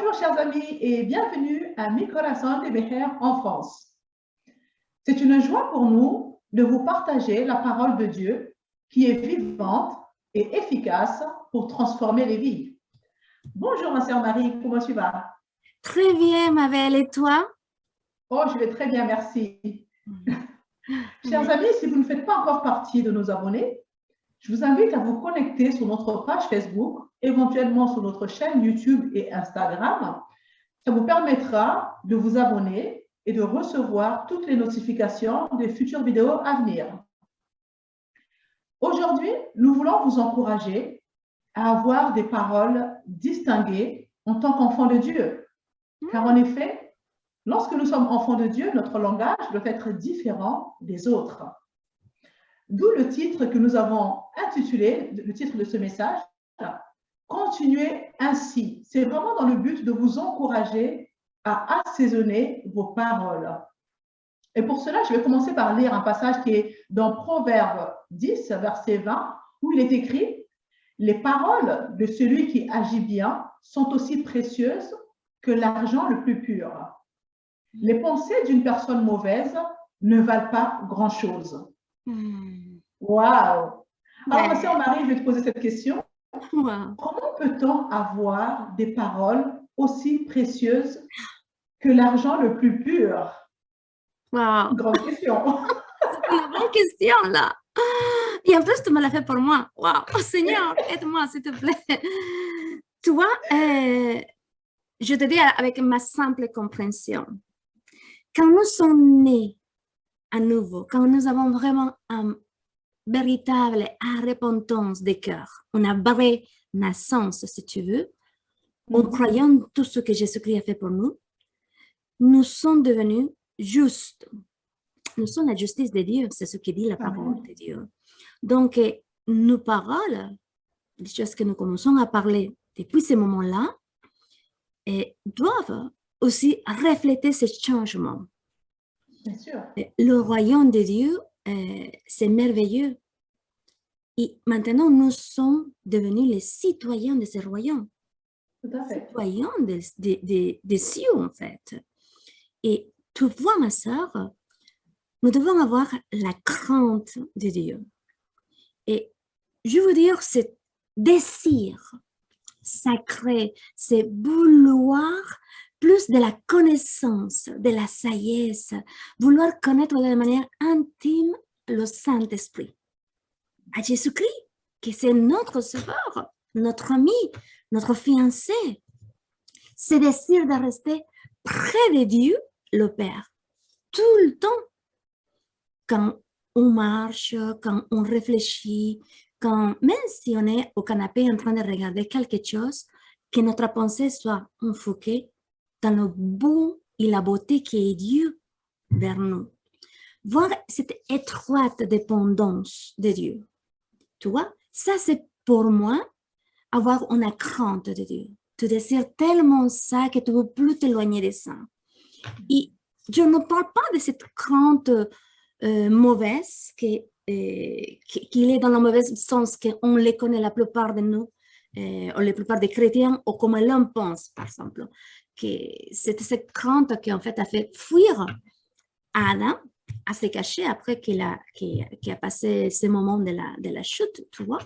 Bonjour chers amis et bienvenue à Mi Corazón de Mujer en France. C'est une joie pour nous de vous partager la parole de Dieu qui est vivante et efficace pour transformer les vies. Bonjour ma sœur Marie, comment tu vas? Très bien Mabel, et toi? Oh, je vais très bien, merci. Chers amis, si vous ne faites pas encore partie de nos abonnés, je vous invite à vous connecter sur notre page Facebook, éventuellement sur notre chaîne YouTube et Instagram. Ça vous permettra de vous abonner et de recevoir toutes les notifications des futures vidéos à venir. Aujourd'hui, nous voulons vous encourager à avoir des paroles distinguées en tant qu'enfants de Dieu. Car en effet, lorsque nous sommes enfants de Dieu, notre langage doit être différent des autres. D'où le titre que nous avons intitulé, le titre de ce message, « Continuez ainsi ». C'est vraiment dans le but de vous encourager à assaisonner vos paroles. Et pour cela, je vais commencer par lire un passage qui est dans Proverbe 10, verset 20, où il est écrit « Les paroles de celui qui agit bien sont aussi précieuses que l'argent le plus pur. Les pensées d'une personne mauvaise ne valent pas grand-chose. » Waouh! Alors, ma sœur Marie, je vais te poser cette question. Wow. Comment peut-on avoir des paroles aussi précieuses que l'argent le plus pur? Wow! Grande question. C'est une bonne question, là. Et en plus, tu me l'as fait pour moi. Wow! Oh, Seigneur, aide-moi, s'il te plaît. Tu vois, je te dis avec ma simple compréhension. Quand nous sommes nés à nouveau, quand nous avons vraiment un véritable arrepentance des cœurs, une vraie naissance, si tu veux, en croyant tout ce que Jésus-Christ a fait pour nous, nous sommes devenus justes. Nous sommes la justice de Dieu, c'est ce que dit la parole de Dieu. Donc, nos paroles, les choses que nous commençons à parler depuis ce moment-là, doivent aussi refléter ce changement. Bien sûr. Le royaume de Dieu, c'est merveilleux. Et maintenant, nous sommes devenus les citoyens de ce royaume. Tout à fait. Citoyens des cieux, en fait. Et tu vois, ma sœur, nous devons avoir la crainte de Dieu. Et je veux dire, ce désir sacré, c'est vouloir plus de la connaissance, de la sagesse, vouloir connaître de manière intime le Saint-Esprit. À Jésus-Christ, que c'est notre sauveur, notre ami, notre fiancé. Ce désir de rester près de Dieu, le Père, tout le temps. Quand on marche, quand on réfléchit, même si on est au canapé en train de regarder quelque chose, que notre pensée soit enfoquée dans le bon et la beauté qui est Dieu vers nous. Voir cette étroite dépendance de Dieu. Tu vois, ça c'est pour moi avoir une crainte de Dieu. Tu désires tellement ça que tu ne veux plus t'éloigner de ça. Et je ne parle pas de cette crainte mauvaise, qu'il est dans le mauvais sens qu'on les connaît la plupart de nous, ou la plupart des chrétiens, ou comme l'homme pense, par exemple. C'est cette crainte qui en fait a fait fuir Adam, à se cacher après qu'il a passé ce moment de la chute, tu vois.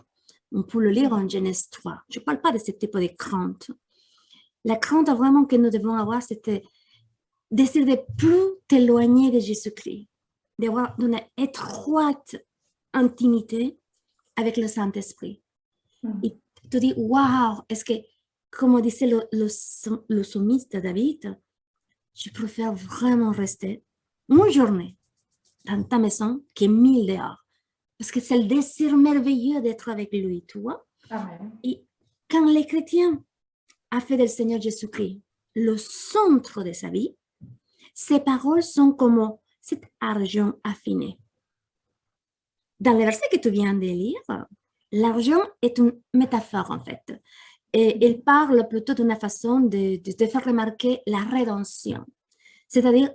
On peut le lire en Genèse 3. Je ne parle pas de ce type de crainte. La crainte vraiment que nous devons avoir, c'était d'essayer de plus t'éloigner de Jésus-Christ, d'avoir une étroite intimité avec le Saint-Esprit. Et tu dis, waouh, est-ce que, comme disait le psalmiste David, je préfère vraiment rester une journée dans ta maison que 1000 dehors. Parce que c'est le désir merveilleux d'être avec lui, tu vois. Amen. Et quand les chrétiens ont fait du Seigneur Jésus-Christ le centre de sa vie, ces paroles sont comme cet argent affiné. Dans le verset que tu viens de lire, l'argent est une métaphore en fait. Et il parle plutôt d'une façon de te faire remarquer la rédemption, c'est-à-dire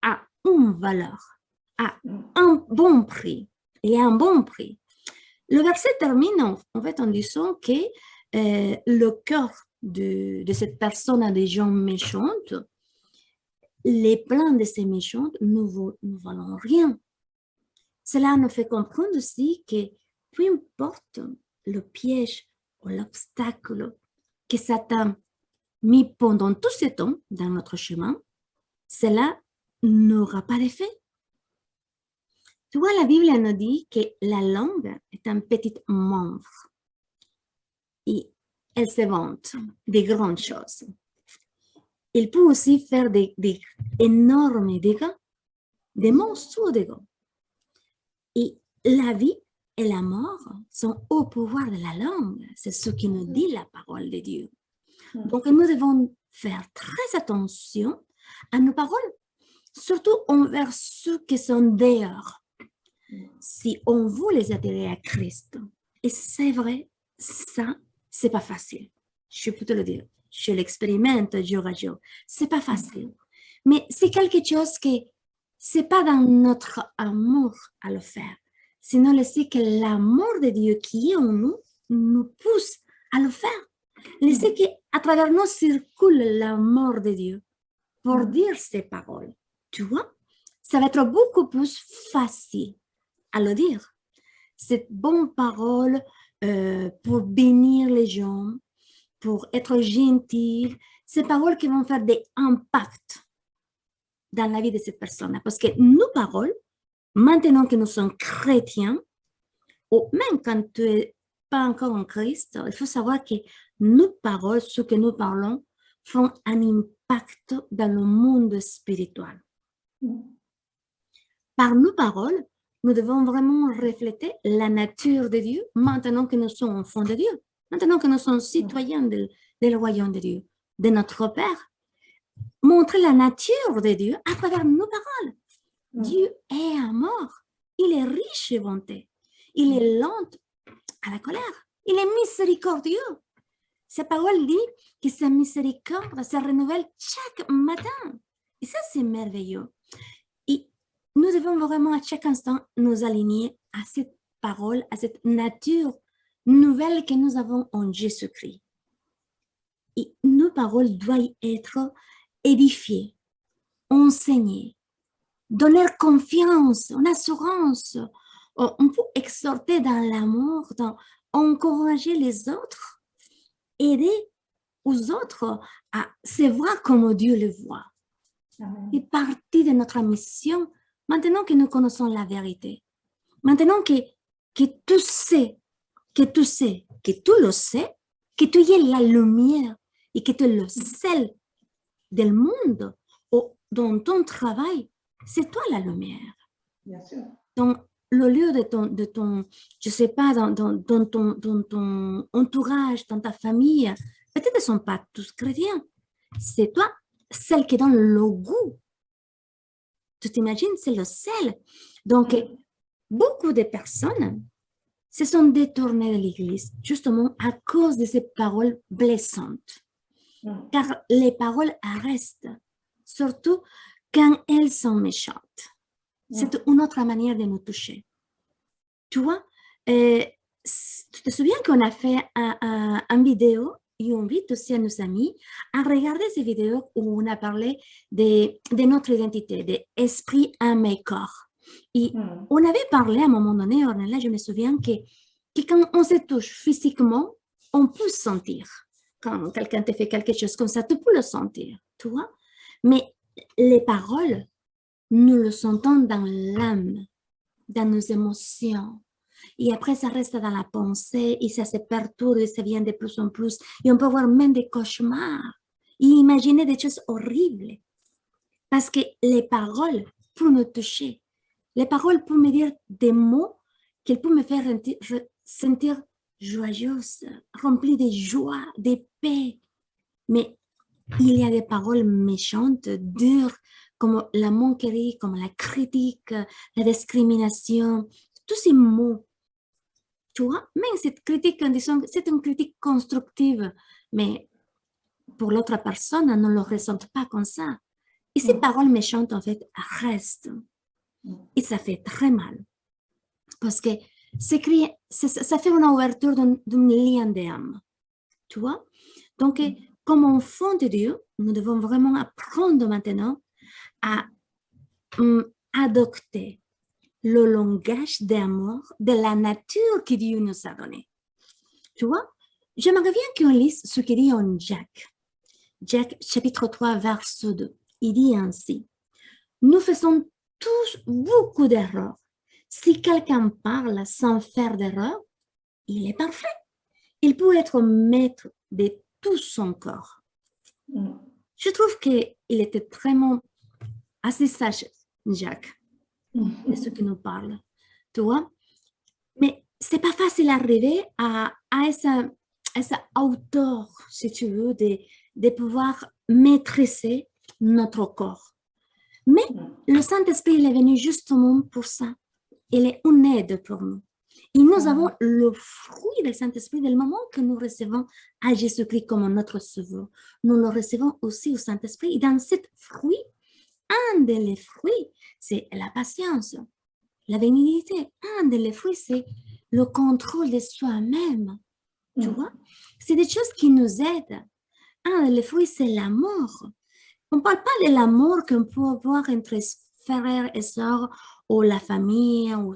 à une valeur, à un bon prix. Il y a un bon prix. Le verset termine en fait en disant que le cœur de cette personne à des gens méchantes, les plans de ces méchantes ne valent rien. Cela nous fait comprendre aussi que peu importe le piège ou l'obstacle que Satan mis pendant tout ce temps dans notre chemin, cela n'aura pas d'effet. Tu vois, la Bible nous dit que la langue est un petit membre et elle se vante des grandes choses. Il peut aussi faire des énormes dégâts, des monstrueux dégâts. Et la vie et la mort sont au pouvoir de la langue. C'est ce qui nous dit la parole de Dieu. Donc, nous devons faire très attention à nos paroles, surtout envers ceux qui sont dehors. Si on veut les attirer à Christ, et c'est vrai, ça, c'est pas facile. Je peux te le dire. Je l'expérimente jour à jour. C'est pas facile. Mais c'est quelque chose qui, c'est pas dans notre amour à le faire. Sinon, laisser que l'amour de Dieu qui est en nous, nous pousse à le faire. Laisser qu'à travers nous circule l'amour de Dieu pour dire ces paroles. Tu vois, ça va être beaucoup plus facile à le dire. Cette bonne parole pour bénir les gens, pour être gentil, ces paroles qui vont faire des impacts dans la vie de cette personne. Parce que nos paroles, maintenant que nous sommes chrétiens, ou même quand tu n'es pas encore en Christ, il faut savoir que nos paroles, ce que nous parlons, font un impact dans le monde spirituel. Par nos paroles, nous devons vraiment refléter la nature de Dieu maintenant que nous sommes enfants de Dieu, maintenant que nous sommes citoyens du royaume de Dieu, de notre Père. Montrer la nature de Dieu à travers nos paroles. Dieu est amour, il est riche et bonté, il est lent à la colère, il est miséricordieux. Sa parole dit que sa miséricorde se renouvelle chaque matin. Et ça, c'est merveilleux. Et nous devons vraiment à chaque instant nous aligner à cette parole, à cette nature nouvelle que nous avons en Jésus-Christ. Et nos paroles doivent être édifiées, enseignées, donner confiance, une assurance. On peut exhorter dans l'amour, encourager les autres, aider aux autres à se voir comme Dieu le voit. C'est partie de notre mission, maintenant que nous connaissons la vérité. Maintenant que tu sais, que tu le sais, que tu es la lumière et que tu es le sel du monde ou dans ton travail, c'est toi la lumière. Bien sûr. Donc, le lieu de ton je ne sais pas, dans ton entourage, dans ta famille, peut-être ne sont pas tous chrétiens. C'est toi, celle qui donne le goût. Tu t'imagines, c'est le sel. Donc, beaucoup de personnes se sont détournées de l'Église justement à cause de ces paroles blessantes. Car les paroles restent, surtout quand elles sont méchantes. C'est une autre manière de nous toucher. Tu vois, tu te souviens qu'on a fait une vidéo et on invite aussi à nos amis à regarder ces vidéos où on a parlé de notre identité, d'esprit, âme et corps. Et on avait parlé à un moment donné, Ornella, je me souviens que quand on se touche physiquement, on peut sentir. Quand quelqu'un te fait quelque chose comme ça, tu peux le sentir, tu vois. Mais les paroles, nous le sentons dans l'âme, dans nos émotions. Et après, ça reste dans la pensée et ça se perturbe et ça vient de plus en plus. Et on peut avoir même des cauchemars et imaginer des choses horribles. Parce que les paroles peuvent nous toucher. Les paroles peuvent me dire des mots qu'elles peuvent me faire sentir joyeuse, remplie de joie, de paix. Mais il y a des paroles méchantes, dures, comme la moquerie, comme la critique, la discrimination, tous ces mots. Tu vois, même cette critique, disons, c'est une critique constructive, mais pour l'autre personne, elle ne le ressent pas comme ça. Et ces paroles méchantes, en fait, restent. Et ça fait très mal. Parce que ça fait une ouverture d'un lien d'âme. Tu vois? Donc, comme enfants de Dieu, nous devons vraiment apprendre maintenant à adopter le langage d'amour de la nature que Dieu nous a donnée. Tu vois, j'aimerais bien qu'on lise ce qu'il dit en Jacques. Jacques, chapitre 3, verset 2. Il dit ainsi, « Nous faisons tous beaucoup d'erreurs. Si quelqu'un parle sans faire d'erreur, il est parfait. Il peut être maître de tout son corps. » Je trouve qu'il était vraiment assez sage, Jacques, de ce qu'il nous parle. Tu vois? Mais ce n'est pas facile d'arriver à essa hauteur, si tu veux, de pouvoir maîtriser notre corps. Mais le Saint-Esprit il est venu justement pour ça. Il est une aide pour nous. Et nous avons le fruit du Saint-Esprit dès le moment que nous recevons à Jésus-Christ comme notre sauveur. Nous le recevons aussi au Saint-Esprit. Et dans ce fruit, un des fruits, c'est la patience, la bénignité. Un des fruits, c'est le contrôle de soi-même. Tu vois? C'est des choses qui nous aident. Un des fruits, c'est l'amour. On ne parle pas de l'amour qu'on peut avoir entre frères et sœurs ou la famille ou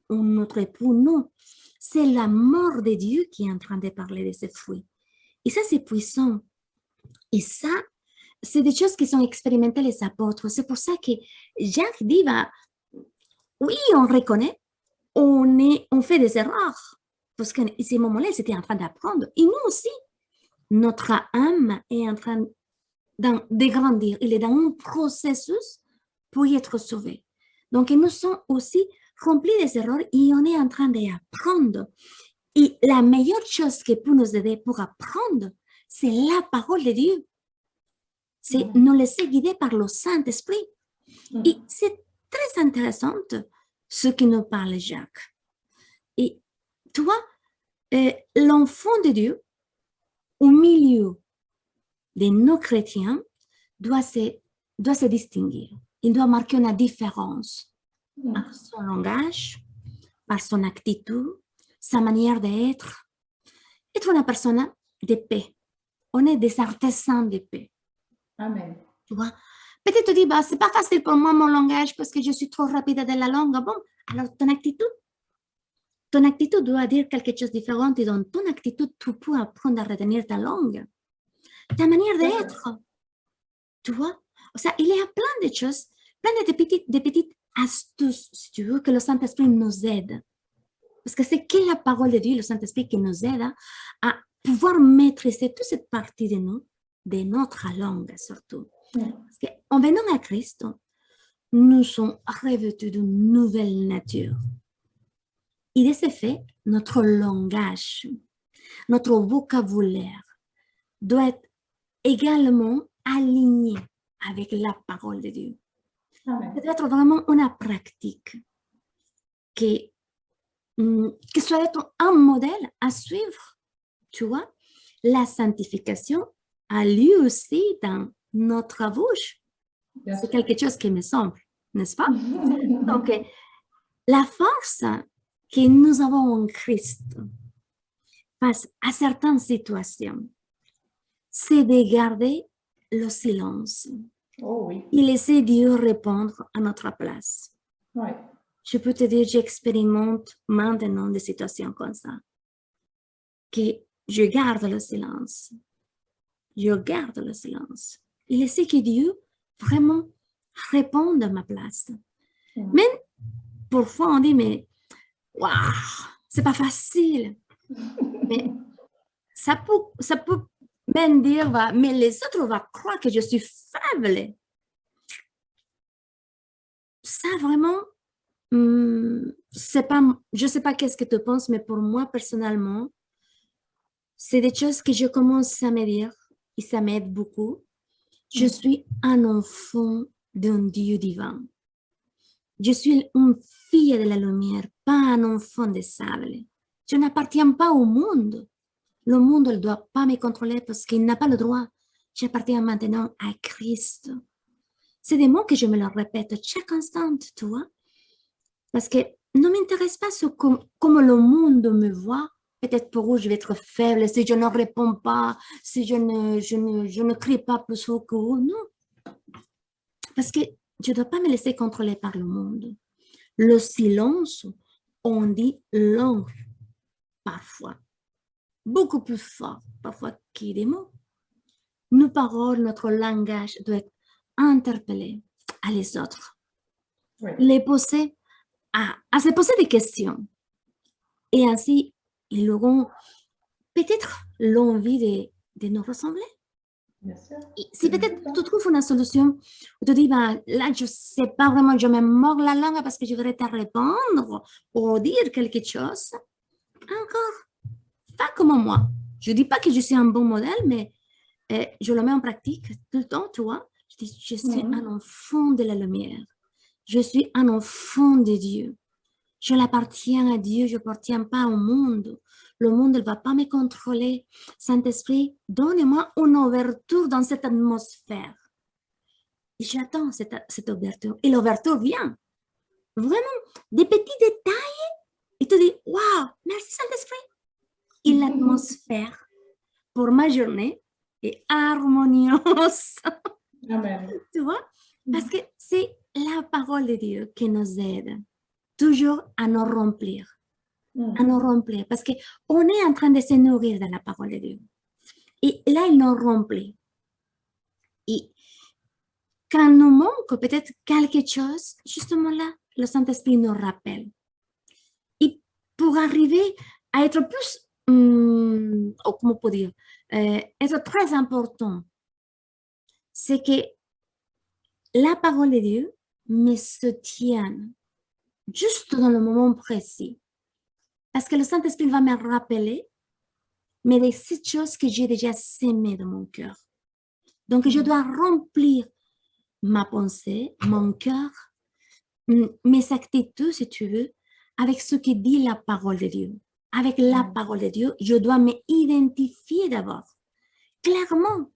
notre époux. Non, c'est l'amour de Dieu qui est en train de parler de ces fruits. Et ça, c'est puissant. Et ça, c'est des choses qui sont expérimentées les apôtres. C'est pour ça que Jacques dit, oui, on reconnaît, on fait des erreurs. Parce qu'à ces moments-là, ils étaient en train d'apprendre. Et nous aussi, notre âme est en train de grandir. Il est dans un processus pour y être sauvé. Donc, nous sommes aussi remplis des erreurs et on est en train d'apprendre. Et la meilleure chose qui peut nous aider pour apprendre, c'est la parole de Dieu. C'est nous laisser guider par le Saint-Esprit. Et c'est très intéressant ce que nous parle Jacques. Et toi, l'enfant de Dieu, au milieu de nos chrétiens, doit se distinguer. Il doit marquer une différence par son langage, par son attitude, sa manière d'être. Être une personne de paix. On est des artisans de paix. Amen. Tu vois? Peut-être tu dis, c'est pas facile pour moi mon langage parce que je suis trop rapide de la langue. Bon, alors ton attitude doit dire quelque chose de différent et dans ton attitude, tu peux apprendre à retenir ta langue. Ta manière d'être. Tu vois? Ça, il y a plein de choses, plein de petites astuces, si tu veux, que le Saint-Esprit nous aide. Parce que c'est que la parole de Dieu, le Saint-Esprit, qui nous aide à pouvoir maîtriser toute cette partie de nous, de notre langue surtout. Parce qu'en venant à Christ, nous sommes revêtus d'une nouvelle nature. Et de ce fait, notre langage, notre vocabulaire doit être également aligné avec la parole de Dieu. Ça doit être vraiment une pratique qui soit être un modèle à suivre. Tu vois, la sanctification a lieu aussi dans notre bouche. C'est quelque chose qui me semble, n'est-ce pas? Donc, la force que nous avons en Christ face à certaines situations, c'est de garder le silence. Oh oui. Et laisser Dieu répondre à notre place. Ouais. Je peux te dire, j'expérimente maintenant des situations comme ça, que je garde le silence. Je garde le silence. Et laisser que Dieu vraiment réponde à ma place. Même parfois on dit, mais waouh, c'est pas facile. Mais ça peut même dire, mais les autres vont croire que je suis faible. Ça vraiment, c'est pas, je sais pas qu'est-ce que tu penses, mais pour moi personnellement, c'est des choses que je commence à me dire et ça m'aide beaucoup. Je suis un enfant d'un Dieu divin. Je suis une fille de la lumière, pas un enfant de sable. Je n'appartiens pas au monde. Le monde ne doit pas me contrôler parce qu'il n'a pas le droit. J'appartiens maintenant à Christ. C'est des mots que je me le répète chaque instant, tu vois. Parce que ne m'intéresse pas comment le monde me voit peut-être pour eux, je vais être faible si je ne réponds pas, si je ne crie pas plus haut que eux. Non, parce que je ne dois pas me laisser contrôler par le monde. Le silence, on dit long parfois, beaucoup plus fort parfois que des mots. Nos paroles, notre langage doit être interpellé à les autres, Oui. les pousser à se poser des questions. Et ainsi, ils auront peut-être l'envie de nous ressembler. Bien sûr. Et si peut-être tu trouves une solution, où tu dis, ben, là, je ne sais pas vraiment, je me mords la langue parce que je voudrais te répondre ou dire quelque chose, encore, pas comme moi. Je ne dis pas que je suis un bon modèle, mais je le mets en pratique tout le temps, tu vois. Je dis, je suis un enfant de la lumière. Je suis un enfant de Dieu. Je l'appartiens à Dieu, je n'appartiens pas au monde. Le monde ne va pas me contrôler. Saint-Esprit, donne-moi une ouverture dans cette atmosphère. Et j'attends cette ouverture. Et l'ouverture vient. Vraiment, des petits détails. Et tu dis, waouh, merci Saint-Esprit. Et l'atmosphère pour ma journée est harmonieuse. Amen. Tu vois? Parce que c'est la parole de Dieu qui nous aide toujours à nous remplir. À nous remplir. Parce qu'on est en train de se nourrir de la parole de Dieu. Et là, il nous remplit. Et quand nous manque peut-être quelque chose, justement là, le Saint-Esprit nous rappelle. Et pour arriver à être plus, comment on peut dire, être très important, c'est que la parole de Dieu me soutienne juste dans le moment précis. Parce que le Saint-Esprit va me rappeler, mais de ces choses que j'ai déjà sémées dans mon cœur. Donc, je dois remplir ma pensée, mon cœur, mes actitudes, si tu veux, avec ce que dit la parole de Dieu. Avec la parole de Dieu, je dois m'identifier d'abord, clairement.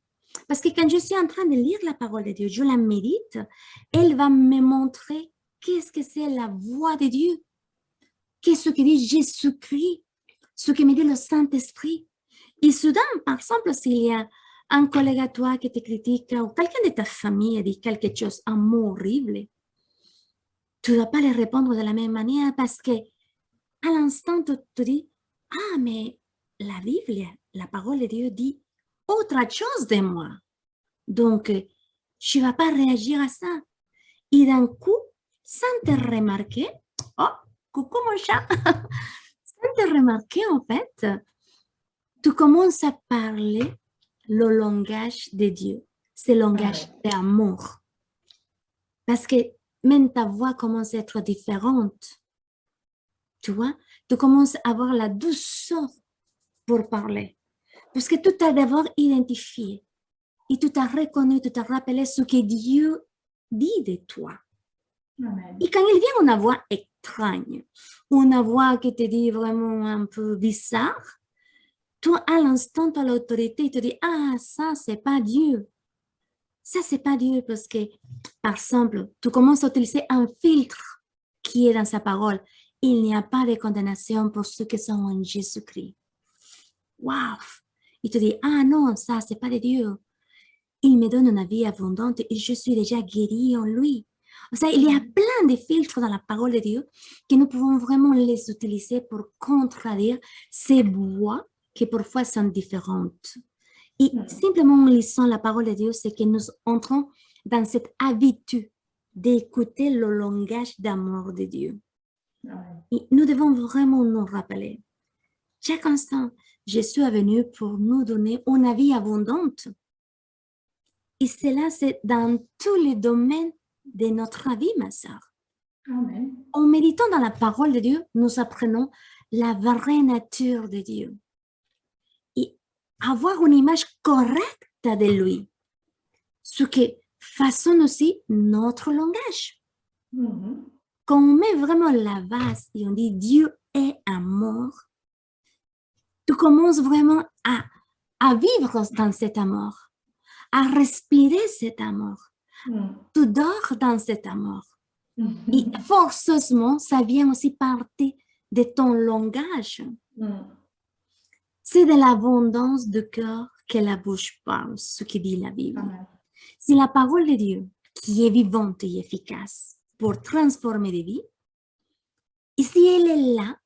Parce que quand je suis en train de lire la parole de Dieu, je la médite, elle va me montrer qu'est-ce que c'est la voix de Dieu. Qu'est-ce que dit Jésus-Christ, ce que me dit le Saint-Esprit. Et soudain, par exemple, s'il y a un collègue à toi qui te critique ou quelqu'un de ta famille dit quelque chose, un mot horrible, tu ne dois pas les répondre de la même manière parce que à l'instant, tu te dis, ah, mais la Bible, la parole de Dieu dit autre chose de moi. Donc, je ne vais pas réagir à ça. Et d'un coup, sans te remarquer, oh, coucou mon chat, sans te remarquer en fait, tu commences à parler le langage de Dieu, c'est le langage d'amour. Parce que même ta voix commence à être différente. Tu vois, tu commences à avoir la douceur pour parler. Parce que tu t'as d'abord identifié et tu t'as reconnu, tu t'as rappelé ce que Dieu dit de toi. Amen. Et quand il vient une voix étrange, une voix qui te dit vraiment un peu bizarre, toi, à l'instant, tu as l'autorité, tu te dis, ah, ça, c'est pas Dieu. Ça, c'est pas Dieu parce que, par exemple, tu commences à utiliser un filtre qui est dans sa parole. Il n'y a pas de condamnation pour ceux qui sont en Jésus-Christ. Waouh! Il te dit, ah non, ça, c'est pas de Dieu. Il me donne une vie abondante et je suis déjà guérie en lui. Ça, il y a plein de filtres dans la parole de Dieu que nous pouvons vraiment les utiliser pour contredire ces voix qui parfois sont différentes. Et simplement en lisant la parole de Dieu, c'est que nous entrons dans cette habitude d'écouter le langage d'amour de Dieu. Et nous devons vraiment nous rappeler, chaque instant, Jésus est venu pour nous donner une vie abondante. Et cela, c'est dans tous les domaines de notre vie, ma sœur. Amen. En méditant dans la parole de Dieu, nous apprenons la vraie nature de Dieu. Et avoir une image correcte de lui, ce qui façonne aussi notre langage. Quand on met vraiment la base et on dit Dieu est amour, tu commences vraiment à vivre dans cet amour, à respirer cet amour. Tu dors dans cet amour. Et forcément, ça vient aussi partir de ton langage. c'est de l'abondance de cœur que la bouche parle, ce que dit la Bible. Amen. C'est la parole de Dieu qui est vivante et efficace pour transformer des vies. Et si elle est là,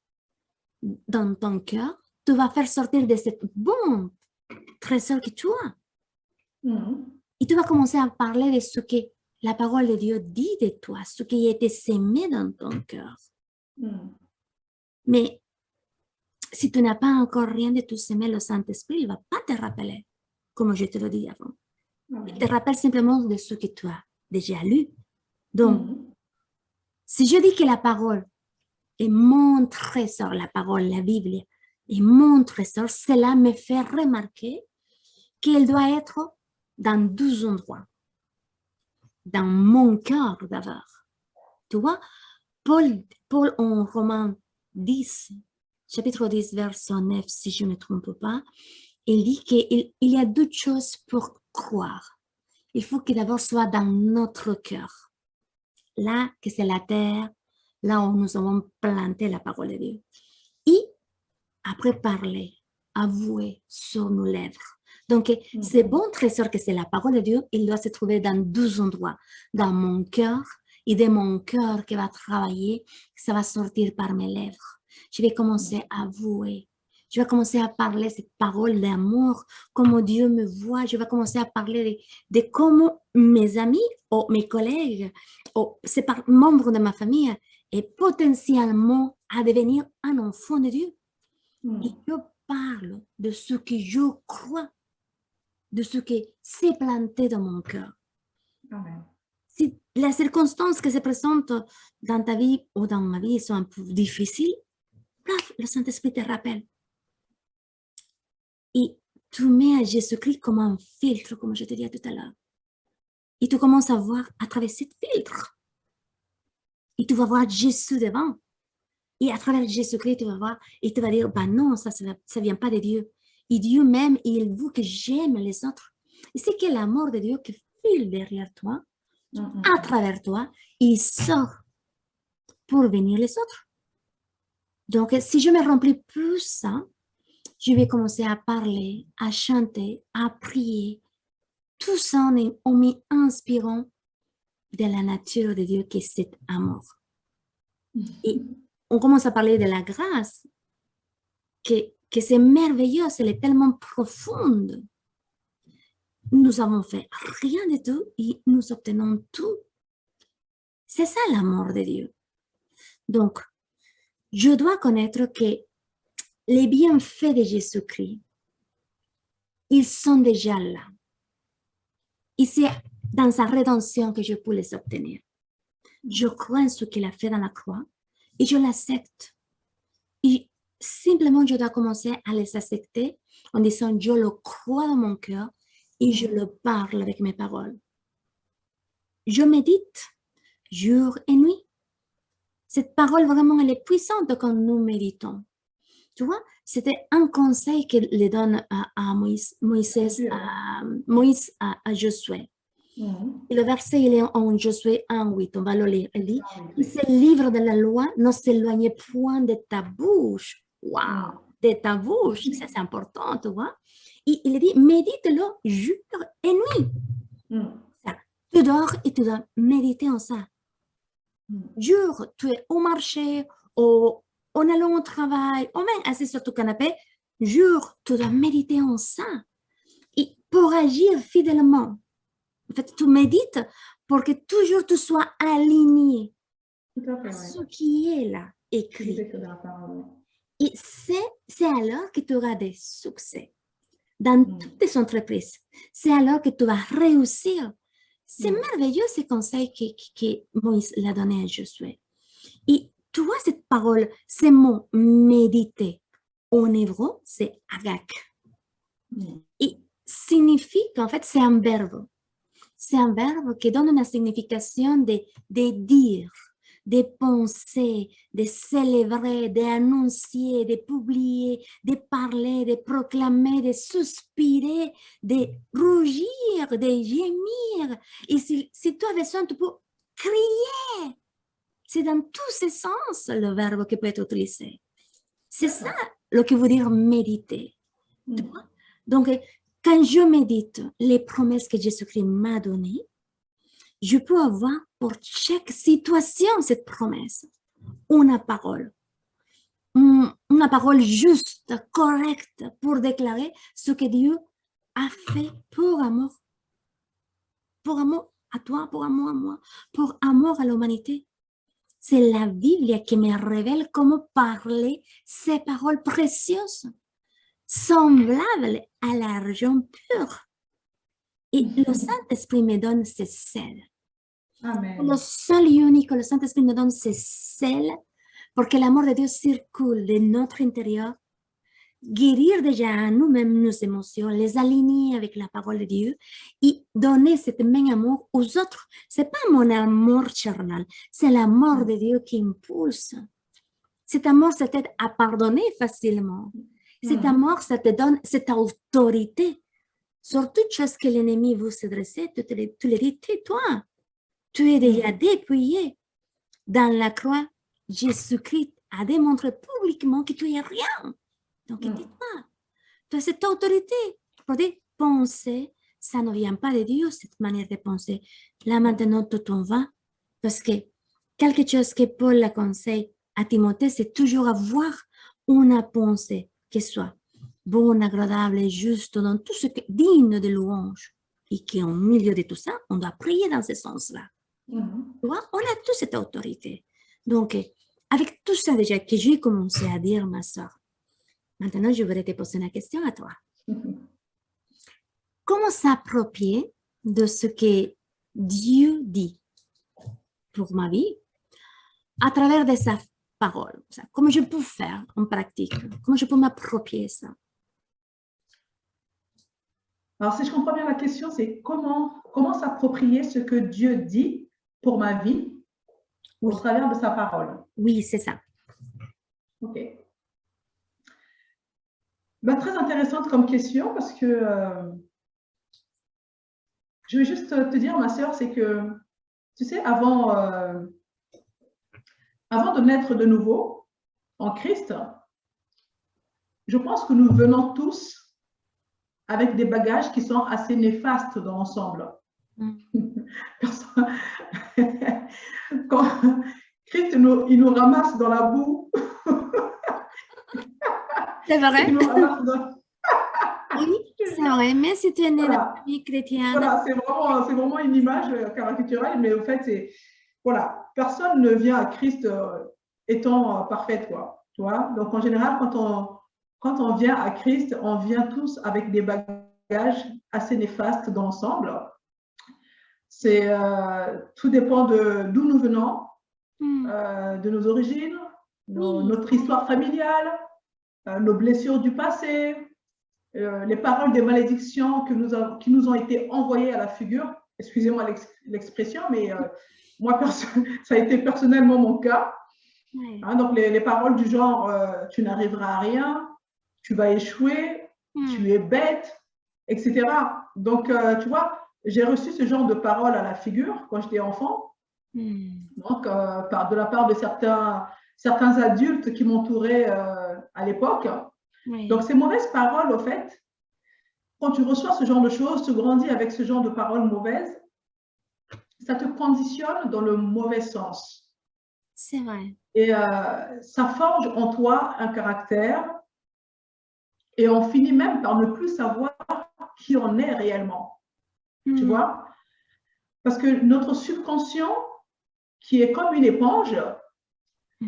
dans ton cœur, tu vas faire sortir de cette bon trésor que tu as. Et tu vas commencer à parler de ce que la parole de Dieu dit de toi, ce qui a été sémé dans ton cœur. Mais si tu n'as pas encore rien de tout sémé, le Saint-Esprit ne va pas te rappeler, comme je te l'ai dit avant. Il te rappelle simplement de ce que tu as déjà lu. Donc, si je dis que la parole est mon trésor, la parole, la Bible, est mon trésor, cela me fait remarquer qu'elle doit être dans 12 endroits. Dans mon cœur d'abord. Tu vois, Paul en Romains 10, chapitre 10, verset 9, si je ne me trompe pas, il dit qu'il y a deux choses pour croire. Il faut que d'abord soit dans notre cœur. Là, que c'est la terre, là où nous avons planté la parole de Dieu. Et après parler, avouer sur nos lèvres. Donc, ce bon trésor que c'est la parole de Dieu, il doit se trouver dans 12 endroits. Dans mon cœur, et de mon cœur qui va travailler, ça va sortir par mes lèvres. Je vais commencer à avouer. Je vais commencer à parler cette parole d'amour, comment Dieu me voit. Je vais commencer à parler de comment mes amis ou mes collègues ou ces membres de ma famille est potentiellement à devenir un enfant de Dieu. Et je parle de ce que je crois, de ce qui s'est planté dans mon cœur. Amen. Si les circonstances qui se présentent dans ta vie ou dans ma vie sont un peu difficiles, le Saint-Esprit te rappelle. Et tu mets à Jésus-Christ comme un filtre, comme je te disais tout à l'heure. Et tu commences à voir à travers ce filtre. Et tu vas voir Jésus devant. Et à travers Jésus-Christ, tu vas voir et tu vas dire, bah non, ça ne vient pas de Dieu. Et Dieu même, il veut que j'aime les autres. Et c'est que l'amour de Dieu qui file derrière toi, à travers toi, il sort pour venir les autres. Donc, si je me remplis plus ça, je vais commencer à parler, à chanter, à prier. Tout ça en m'inspirant de la nature de Dieu qui est cet amour. Et on commence à parler de la grâce, que c'est merveilleux, elle est tellement profonde. Nous avons fait rien de tout et nous obtenons tout. C'est ça l'amour de Dieu. Donc, je dois connaître que les bienfaits de Jésus-Christ, ils sont déjà là. Et c'est dans sa rédemption que je peux les obtenir. Je crois en ce qu'il a fait dans la croix et je l'accepte. Et simplement, je dois commencer à les accepter en disant, je le crois dans mon cœur et je le parle avec mes paroles. Je médite jour et nuit. Cette parole, vraiment, elle est puissante quand nous méditons. Tu vois, c'était un conseil qu'il donne à Moïse, à Josué. Et le verset, il est en Josué 1:8, on va le lire. Il dit, ce livre de la loi ne s'éloigne point de ta bouche. Waouh, de ta bouche, ça c'est important, tu vois. Et il dit, médite-le jour et nuit. Tu dors et tu dois méditer en ça. Jour, tu es au marché, en allant au travail, ou même assis sur ton canapé. Jour, tu dois méditer en ça. Et pour agir fidèlement, en fait, tu médites pour que toujours tu sois aligné à ce qui est là, écrit. Et c'est alors que tu auras des succès dans toutes tes entreprises. C'est alors que tu vas réussir. C'est merveilleux ce conseil que Moïse l'a donné à Josué. Et tu vois cette parole, ce mot méditer, en hébreu, c'est agak. Et signifie qu'en fait, c'est un verbe. C'est un verbe qui donne une signification de dire, de penser, de célébrer, d'annoncer, de publier, de parler, de proclamer, de suspirer, de rougir, de gémir. Et si tu as besoin, tu peux crier. C'est dans tous ces sens le verbe qui peut être utilisé. C'est ça ce que veut dire méditer. Tu vois? Donc, quand je médite les promesses que Jésus-Christ m'a données, je peux avoir pour chaque situation cette promesse, une parole. Une parole juste, correcte pour déclarer ce que Dieu a fait pour amour à toi, pour amour à moi, pour amour à l'humanité. C'est la Bible qui me révèle comment parler ces paroles précieuses, semblables à l'argent pur. Et le Saint-Esprit me donne ces sels. Amen. Le seul et unique que le Saint-Esprit me donne ces sels pour que l'amour de Dieu circule de notre intérieur, guérir déjà à nous-mêmes nos émotions, les aligner avec la parole de Dieu et donner cet même amour aux autres. Ce n'est pas mon amour charnel, c'est l'amour de Dieu qui impulse. Cet amour, ça t'aide à pardonner facilement. Cet amour, ça te donne cette autorité sur toute chose que l'ennemi veut se dresser. Tu le dis, tais-toi. Tu es déjà dépouillé. Dans la croix, Jésus-Christ a démontré publiquement que tu es rien. Donc, tais-toi. Tu as cette autorité pour dire, penser, ça ne vient pas de Dieu, cette manière de penser. Là, maintenant, tout en va. Parce que quelque chose que Paul le conseille à Timothée, c'est toujours avoir une pensée qui soit bonne, agréable et juste dans tout ce qui est digne de louange. Et qu'au milieu de tout ça, on doit prier dans ce sens-là. Tu vois, on a toute cette autorité. Donc, avec tout ça déjà que j'ai commencé à dire, ma soeur, maintenant, je voudrais te poser une question à toi. Comment s'approprier de ce que Dieu dit pour ma vie à travers de sa parole? Comment je peux faire en pratique? Comment je peux m'approprier ça? Alors, si je comprends bien la question, c'est comment s'approprier ce que Dieu dit pour ma vie au travers de sa parole. Oui, c'est ça. OK. Ben, très intéressante comme question parce que je vais juste te dire, ma sœur, c'est que, tu sais, avant de naître de nouveau en Christ, je pense que nous venons tous avec des bagages qui sont assez néfastes dans l'ensemble. Quand Christ il nous ramasse dans la boue. C'est vrai. Il nous ramasse dans... Oui, c'est vrai, mais c'est une famille chrétienne. Voilà, c'est vraiment une image caricaturale, mais au fait, c'est voilà, personne ne vient à Christ étant parfaite, quoi. Tu vois? Donc en général, quand on vient à Christ, on vient tous avec des bagages assez néfastes dans l'ensemble. C'est tout dépend d'où nous venons, de nos origines, notre histoire familiale, nos blessures du passé, les paroles des malédictions qui nous ont été envoyées à la figure. Excusez-moi l'expression, mais moi, ça a été personnellement mon cas. Hein, donc, les paroles du genre tu n'arriveras à rien, tu vas échouer, tu es bête, etc. Donc, tu vois, j'ai reçu ce genre de paroles à la figure quand j'étais enfant. Donc, de la part de certains adultes qui m'entouraient à l'époque. Donc, ces mauvaises paroles, au fait, quand tu reçois ce genre de choses, tu grandis avec ce genre de paroles mauvaises, ça te conditionne dans le mauvais sens. C'est vrai. Et ça forge en toi un caractère et on finit même par ne plus savoir qui on est réellement. Tu vois? Parce que notre subconscient, qui est comme une éponge,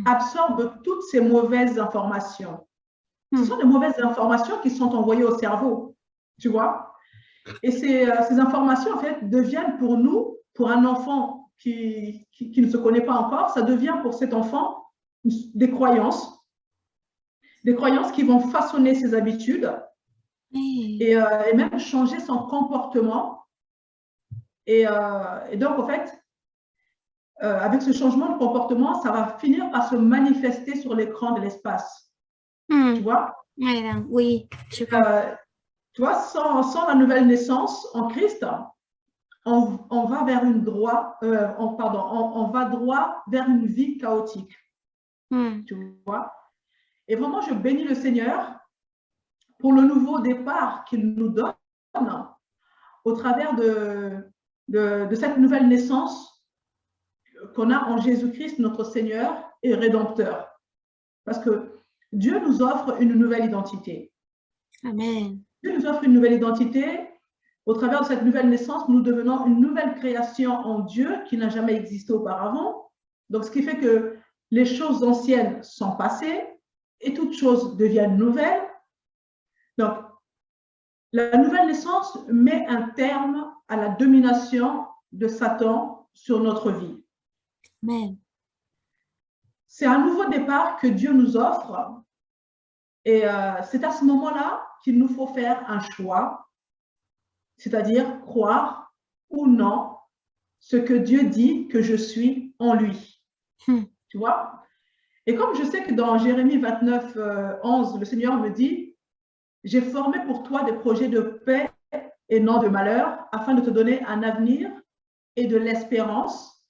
absorbe toutes ces mauvaises informations. Ce sont des mauvaises informations qui sont envoyées au cerveau, tu vois. Et ces informations, en fait, deviennent pour nous, pour un enfant qui ne se connaît pas encore, ça devient pour cet enfant des croyances qui vont façonner ses habitudes et même changer son comportement. Et donc, en fait, avec ce changement de comportement, ça va finir par se manifester sur l'écran de l'espace. Tu vois? Oui, je comprends. Tu vois, sans la nouvelle naissance en Christ, on va vers on va droit vers une vie chaotique. Tu vois? Et vraiment, je bénis le Seigneur pour le nouveau départ qu'il nous donne au travers de cette nouvelle naissance qu'on a en Jésus-Christ, notre Seigneur et Rédempteur. Parce que Dieu nous offre une nouvelle identité. Amen. Dieu nous offre une nouvelle identité. Au travers de cette nouvelle naissance, nous devenons une nouvelle création en Dieu qui n'a jamais existé auparavant. Donc, ce qui fait que les choses anciennes sont passées et toutes choses deviennent nouvelles. Donc, la nouvelle naissance met un terme à la domination de Satan sur notre vie. Amen. C'est un nouveau départ que Dieu nous offre et c'est à ce moment-là qu'il nous faut faire un choix, c'est-à-dire croire ou non ce que Dieu dit que je suis en lui. Tu vois? Et comme je sais que dans Jérémie 29, 11, le Seigneur me dit, j'ai formé pour toi des projets de paix et non de malheur, afin de te donner un avenir et de l'espérance.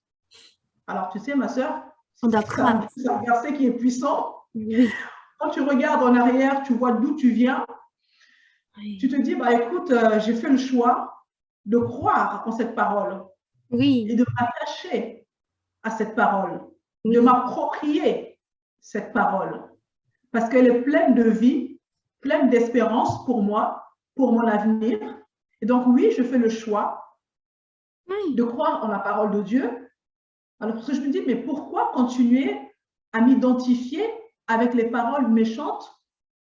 Alors, tu sais, ma sœur, c'est un verset qui est puissant. Oui. Quand tu regardes en arrière, tu vois d'où tu viens. Oui. Tu te dis, bah, écoute, j'ai fait le choix de croire en cette parole. Oui. Et de m'attacher à cette parole, oui. De m'approprier cette parole. Parce qu'elle est pleine de vie, pleine d'espérance pour moi, pour mon avenir. Et donc, oui, je fais le choix de croire en la parole de Dieu. Alors, pour ça, je me dis, mais pourquoi continuer à m'identifier avec les paroles méchantes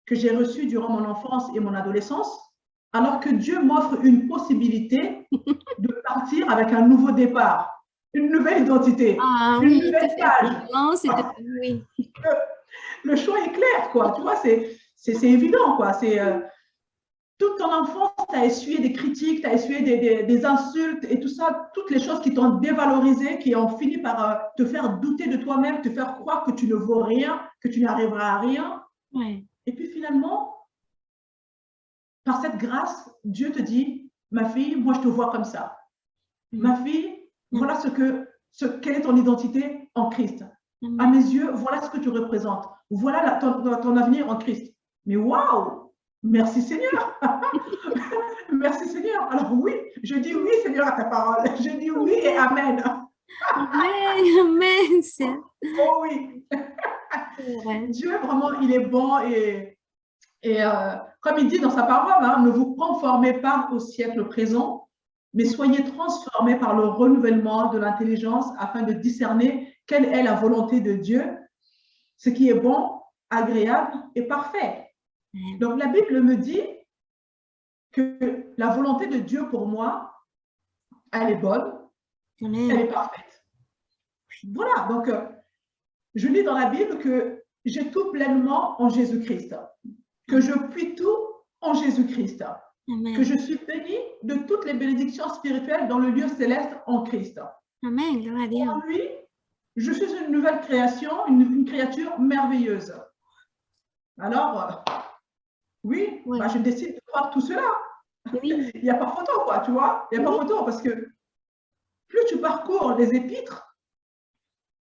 que j'ai reçues durant mon enfance et mon adolescence, alors que Dieu m'offre une possibilité de partir avec un nouveau départ, une nouvelle identité, une nouvelle page. Non, oui. Le choix est clair, quoi. Tu vois, c'est évident, quoi. C'est toute ton enfance, tu as essuyé des critiques, tu as essuyé des insultes et tout ça, toutes les choses qui t'ont dévalorisé, qui ont fini par te faire douter de toi-même, te faire croire que tu ne vaux rien, que tu n'arriveras à rien. Ouais. Et puis finalement, par cette grâce, Dieu te dit, ma fille, moi je te vois comme ça. Ma fille, voilà quelle est ton identité en Christ. À mes yeux, voilà ce que tu représentes. Voilà ton avenir en Christ. Mais waouh! Merci Seigneur. Merci Seigneur. Alors oui, je dis oui Seigneur à ta parole. Je dis oui et amen. Amen. Oh oui. Dieu vraiment, il est bon et comme il dit dans sa parole, hein, ne vous conformez pas au siècle présent, mais soyez transformés par le renouvellement de l'intelligence afin de discerner quelle est la volonté de Dieu, ce qui est bon, agréable et parfait. Donc la Bible me dit que la volonté de Dieu pour moi, elle est bonne, elle est parfaite. Voilà, donc je lis dans la Bible que j'ai tout pleinement en Jésus-Christ, que je puis tout en Jésus-Christ, que je suis bénie de toutes les bénédictions spirituelles dans le lieu céleste en Christ. Amen, gloire à Dieu. En lui, je suis une nouvelle création, une créature merveilleuse. Alors, oui. Bah, je décide de croire tout cela. Oui. Il n'y a pas photo, quoi, tu vois. Il n'y a pas photo parce que plus tu parcours les épîtres,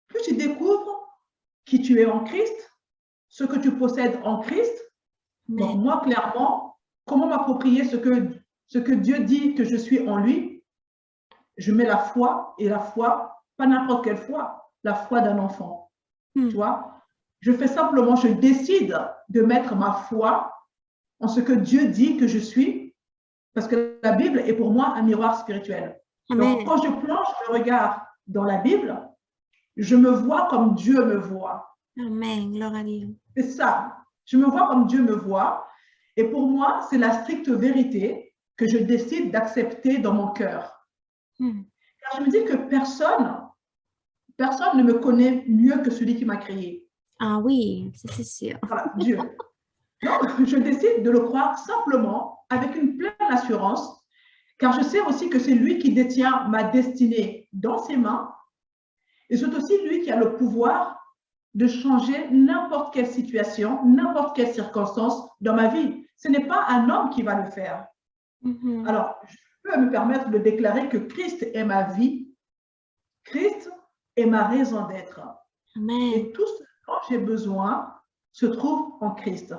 plus tu découvres qui tu es en Christ, ce que tu possèdes en Christ. Donc moi, clairement, comment m'approprier ce que Dieu dit que je suis en lui? Je mets la foi, et la foi, pas n'importe quelle foi, la foi d'un enfant. Tu vois? Je fais simplement, je décide de mettre ma foi en ce que Dieu dit que je suis, parce que la Bible est pour moi un miroir spirituel. Amen. Donc, quand je plonge le regard dans la Bible, je me vois comme Dieu me voit. Amen, gloire à Dieu. C'est ça. Je me vois comme Dieu me voit. Et pour moi, c'est la stricte vérité que je décide d'accepter dans mon cœur. Car je me dis que personne ne me connaît mieux que celui qui m'a créé. Ah oui, c'est sûr. Voilà, Dieu. Donc, je décide de le croire simplement, avec une pleine assurance, car je sais aussi que c'est lui qui détient ma destinée dans ses mains, et c'est aussi lui qui a le pouvoir de changer n'importe quelle situation, n'importe quelle circonstance dans ma vie. Ce n'est pas un homme qui va le faire. Alors, je peux me permettre de déclarer que Christ est ma vie, Christ est ma raison d'être. Et tout ce dont j'ai besoin se trouve en Christ.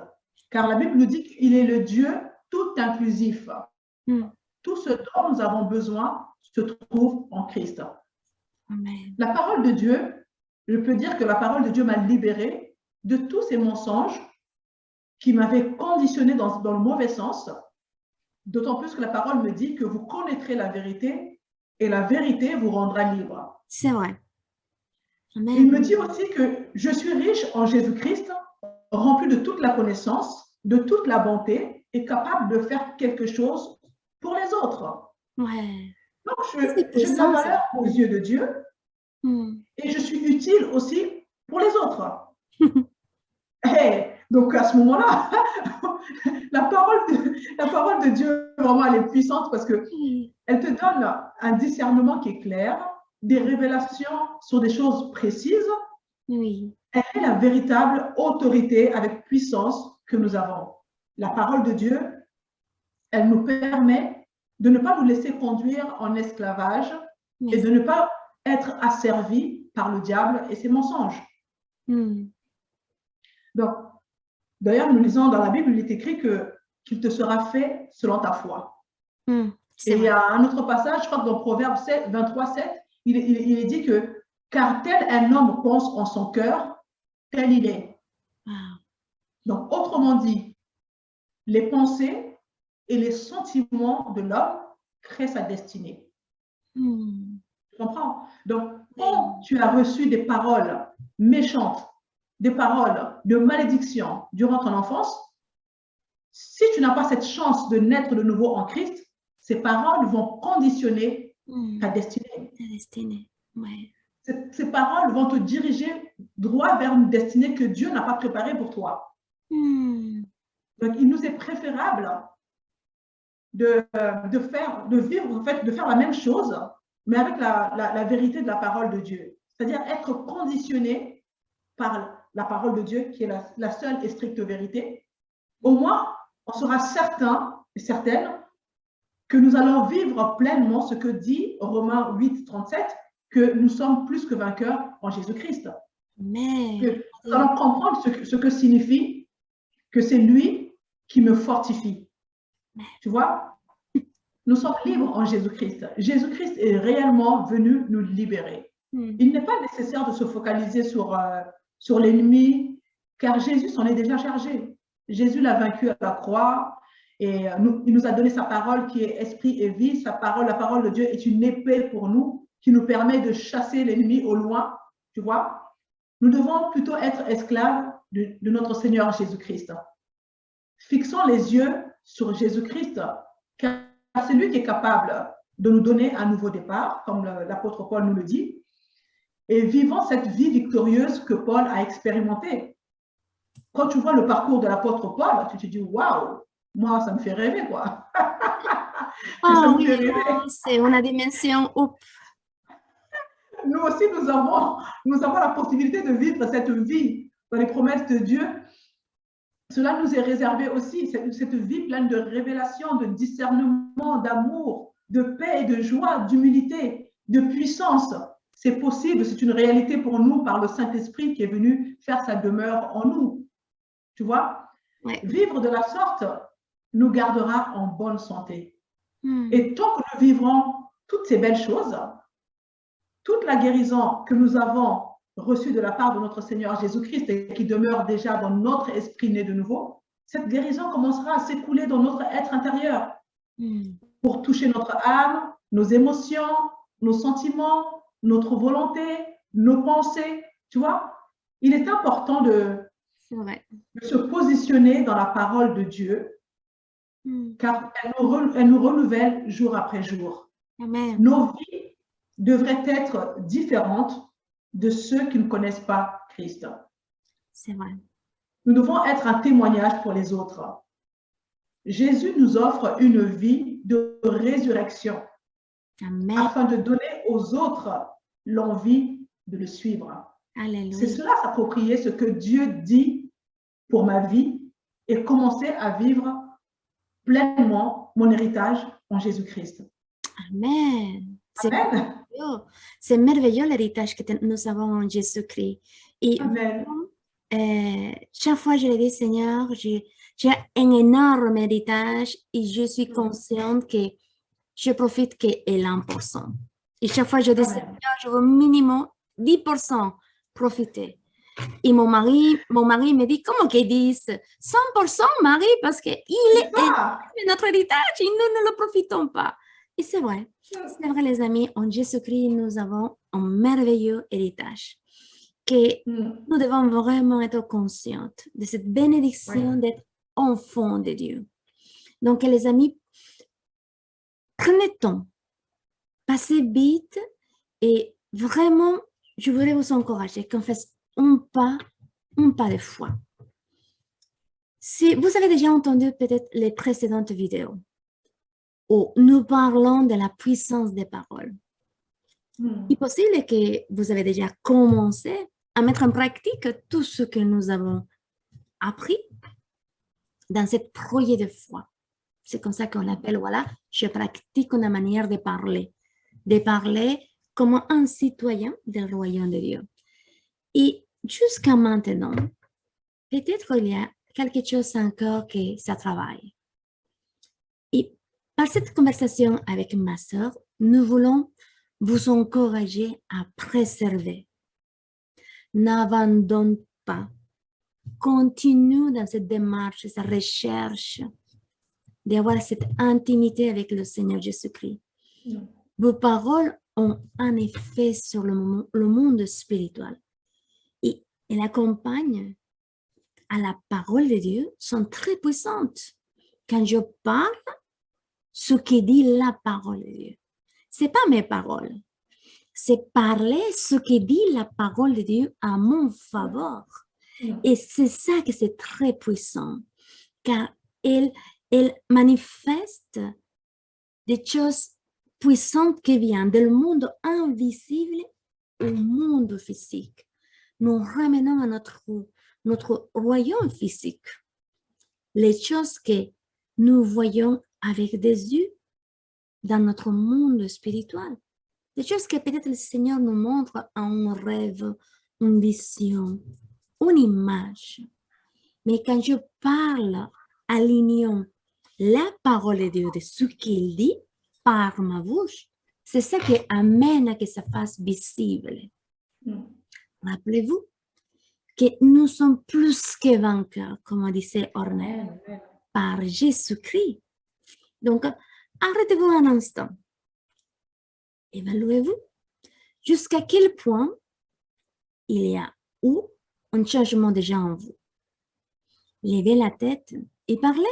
Car la Bible nous dit qu'il est le Dieu tout inclusif. Mm. Tout ce dont nous avons besoin se trouve en Christ. Amen. La parole de Dieu, je peux dire que la parole de Dieu m'a libérée de tous ces mensonges qui m'avaient conditionné dans le mauvais sens, d'autant plus que la parole me dit que vous connaîtrez la vérité et la vérité vous rendra libre. C'est vrai. Amen. Il me dit aussi que je suis riche en Jésus-Christ, rempli de toute la connaissance, de toute la bonté et capable de faire quelque chose pour les autres. Ouais. Donc, C'est j'ai de la puissant, ça. valeur aux yeux de Dieu Mm. et je suis utile aussi pour les autres. Hey, donc, à ce moment-là, la parole de Dieu, vraiment, elle est puissante parce que Oui. elle te donne un discernement qui est clair, des révélations sur des choses précises. Oui. Elle est la véritable autorité avec puissance que nous avons. La parole de Dieu, elle nous permet de ne pas nous laisser conduire en esclavage et de ne pas être asservis par le diable et ses mensonges. Mm. Donc, d'ailleurs, nous lisons dans la Bible, il est écrit qu'il te sera fait selon ta foi. Mm. Et il y a un autre passage, je crois que dans Proverbe 23, 7, il est dit que car tel un homme pense en son cœur, tel il est. Wow. Donc, autrement dit, les pensées et les sentiments de l'homme créent sa destinée. Mm. Tu comprends? Donc, quand tu as reçu des paroles méchantes, des paroles de malédiction durant ton enfance, si tu n'as pas cette chance de naître de nouveau en Christ, ces paroles vont conditionner ta destinée. Ta destinée, ouais. Ces paroles vont te diriger droit vers une destinée que Dieu n'a pas préparée pour toi. Mm. Donc, il nous est préférable de vivre, en fait, de faire la même chose, mais avec la vérité de la parole de Dieu. C'est-à-dire être conditionné par la parole de Dieu, qui est la seule et stricte vérité. Au moins, on sera certain et certaine que nous allons vivre pleinement ce que dit Romains 8, 37, que nous sommes plus que vainqueurs en Jésus-Christ. Amen. Nous allons comprendre ce que signifie que c'est lui qui me fortifie. Tu vois? Nous sommes libres en Jésus-Christ. Jésus-Christ est réellement venu nous libérer. Il n'est pas nécessaire de se focaliser sur l'ennemi, car Jésus s'en est déjà chargé. Jésus l'a vaincu à la croix et il nous a donné sa parole qui est esprit et vie. Sa parole, la parole de Dieu est une épée pour nous qui nous permet de chasser l'ennemi au loin. Tu vois? Nous devons plutôt être esclaves de notre Seigneur Jésus-Christ. Fixons les yeux sur Jésus-Christ, car c'est lui qui est capable de nous donner un nouveau départ, comme l'apôtre Paul nous le dit, et vivons cette vie victorieuse que Paul a expérimentée. Quand tu vois le parcours de l'apôtre Paul, tu te dis, waouh, moi, ça me fait rêver, quoi. Ah oui, c'est une dimension. Nous aussi, nous avons la possibilité de vivre cette vie dans les promesses de Dieu. Cela nous est réservé aussi, cette vie pleine de révélation, de discernement, d'amour, de paix, de joie, d'humilité, de puissance. C'est possible, c'est une réalité pour nous par le Saint-Esprit qui est venu faire sa demeure en nous. Tu vois? Ouais. Vivre de la sorte nous gardera en bonne santé. Et tant que nous vivrons toutes ces belles choses, toute la guérison que nous avons reçue de la part de notre Seigneur Jésus-Christ et qui demeure déjà dans notre esprit né de nouveau, cette guérison commencera à s'écouler dans notre être intérieur pour toucher notre âme, nos émotions, nos sentiments, notre volonté, nos pensées. Tu vois, il est important de se positionner dans la parole de Dieu car elle nous renouvelle jour après jour. Amen. Nos vies devraient être différentes de ceux qui ne connaissent pas Christ. C'est vrai. Nous devons être un témoignage pour les autres. Jésus nous offre une vie de résurrection. Amen. Afin de donner aux autres l'envie de le suivre. Alléluia. C'est cela s'approprier ce que Dieu dit pour ma vie et commencer à vivre pleinement mon héritage en Jésus-Christ. Amen. Amen. C'est merveilleux l'héritage que nous avons en Jésus-Christ. Et Amen. Chaque fois, je le dis, Seigneur, J'ai un énorme héritage et je suis consciente que je profite que 1%. Et chaque fois, je dis, Seigneur, je veux minimum 10% profiter. Et mon mari me dit, comment qu'ils disent 100% Marie, parce qu'il est notre héritage et nous ne le profitons pas. Et c'est vrai, les amis, en Jésus-Christ, nous avons un merveilleux héritage que nous devons vraiment être conscientes de cette bénédiction d'être enfants de Dieu. Donc, les amis, prenez le temps, passez vite et vraiment, je voudrais vous encourager qu'on fasse un pas de foi. Si vous avez déjà entendu peut-être les précédentes vidéos où nous parlons de la puissance des paroles, il est possible que vous avez déjà commencé à mettre en pratique tout ce que nous avons appris dans cette projet de foi. C'est comme ça qu'on l'appelle, voilà, je pratique une manière de parler comme un citoyen du royaume de Dieu. Et jusqu'à maintenant, peut-être il y a quelque chose encore que ça travaille. Et par cette conversation avec ma sœur, nous voulons vous encourager à préserver. N'abandonne pas. Continue dans cette démarche, cette recherche d'avoir cette intimité avec le Seigneur Jésus-Christ. Vos paroles ont un effet sur le monde spirituel. Et elles accompagnent à la parole de Dieu, sont très puissantes. Quand je parle, ce que dit la parole de Dieu, ce n'est pas mes paroles. C'est parler ce que dit la parole de Dieu à mon faveur. Et c'est ça que c'est très puissant, car elle manifeste des choses puissantes qui viennent du monde invisible au monde physique. Nous ramenons à notre royaume physique les choses que nous voyons avec des yeux dans notre monde spirituel. Des choses que peut-être le Seigneur nous montre en un rêve, une vision, une image. Mais quand je parle, alignant la parole de Dieu de ce qu'il dit par ma bouche, c'est ça qui amène à que ça fasse visible. Rappelez-vous que nous sommes plus que vainqueurs, comme disait Ornel, par Jésus-Christ. Donc, arrêtez-vous un instant. Évaluez-vous jusqu'à quel point il y a ou un changement déjà en vous. Levez la tête et parlez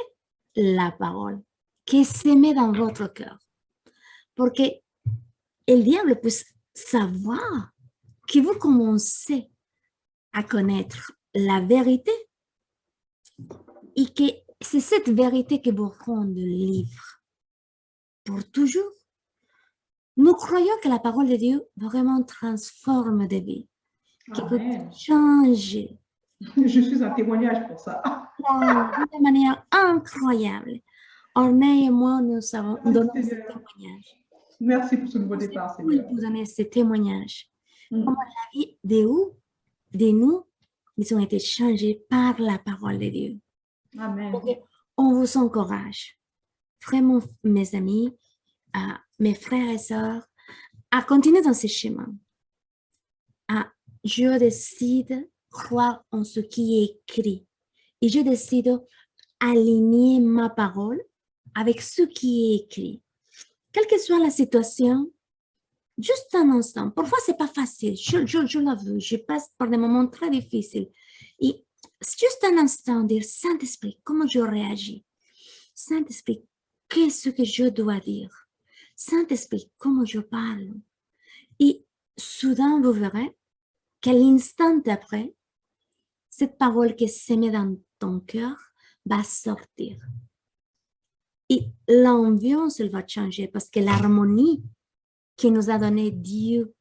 la parole qui s'émet dans votre cœur. Pour que le diable puisse savoir que vous commencez à connaître la vérité et que c'est cette vérité qui vous rend libre pour toujours. Nous croyons que la parole de Dieu vraiment transforme des vies, qui peut changer. Je suis un témoignage pour ça. De manière incroyable. Ornei et moi, nous donnons ce témoignage. Merci pour ce nouveau départ, Seigneur. Vous donner ce témoignage. Comment la vie de nous, ils ont été changés par la parole de Dieu. Amen. Donc, on vous encourage, vraiment, mes amis, mes frères et sœurs, à continuer dans ce chemin. Je décide croire en ce qui est écrit et je décide aligner ma parole avec ce qui est écrit. Quelle que soit la situation, juste un instant. Parfois, ce n'est pas facile. Je l'avoue, je passe par des moments très difficiles. Et juste un instant, dire, Saint-Esprit, comment je réagis? Saint-Esprit, qu'est-ce que je dois dire? Saint-Esprit, comment je parle? Et soudain, vous verrez qu'à l'instant après, cette parole qui s'est mise dans ton cœur va sortir. Et l'ambiance, elle va changer parce que l'harmonie que nous a donné Dieu,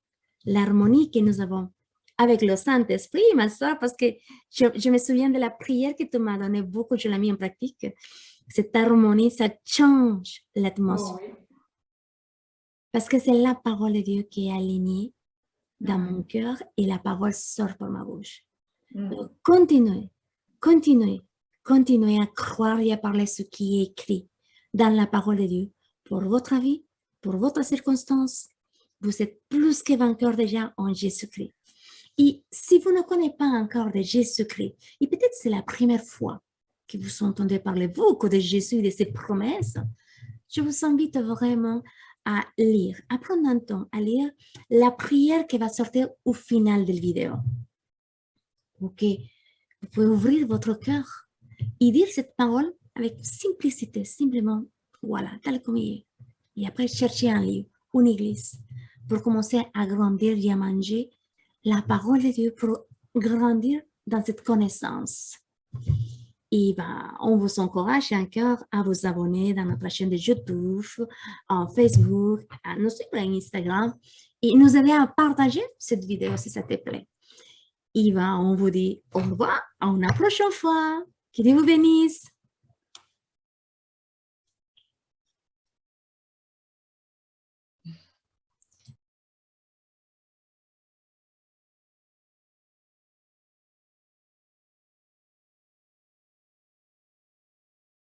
l'harmonie que nous avons avec le Saint-Esprit, ma soeur, parce que je me souviens de la prière que tu m'as donnée beaucoup, je l'ai mis en pratique. Cette harmonie, ça change l'atmosphère. Oh, oui. Parce que c'est la parole de Dieu qui est alignée dans mon cœur et la parole sort par ma bouche. Donc, continuez continuez à croire et à parler ce qui est écrit dans la parole de Dieu pour votre vie, pour votre circonstance. Vous êtes plus que vainqueur déjà en Jésus-Christ. Et si vous ne connaissez pas encore de Jésus-Christ, et peut-être c'est la première fois que vous entendez parler beaucoup de Jésus et de ses promesses, je vous invite vraiment à lire, à prendre un temps à lire la prière qui va sortir au final de la vidéo. Ok, vous pouvez ouvrir votre cœur et dire cette parole avec simplicité, simplement, voilà, tel comme il est. Et après, chercher un livre, une église, pour commencer à grandir et à manger la parole de Dieu, pour grandir dans cette connaissance. Et on vous encourage encore à vous abonner dans notre chaîne de YouTube, en Facebook, à nous suivre sur Instagram et nous aider à partager cette vidéo si ça te plaît. Et on vous dit au revoir à une prochaine fois. Que Dieu vous bénisse.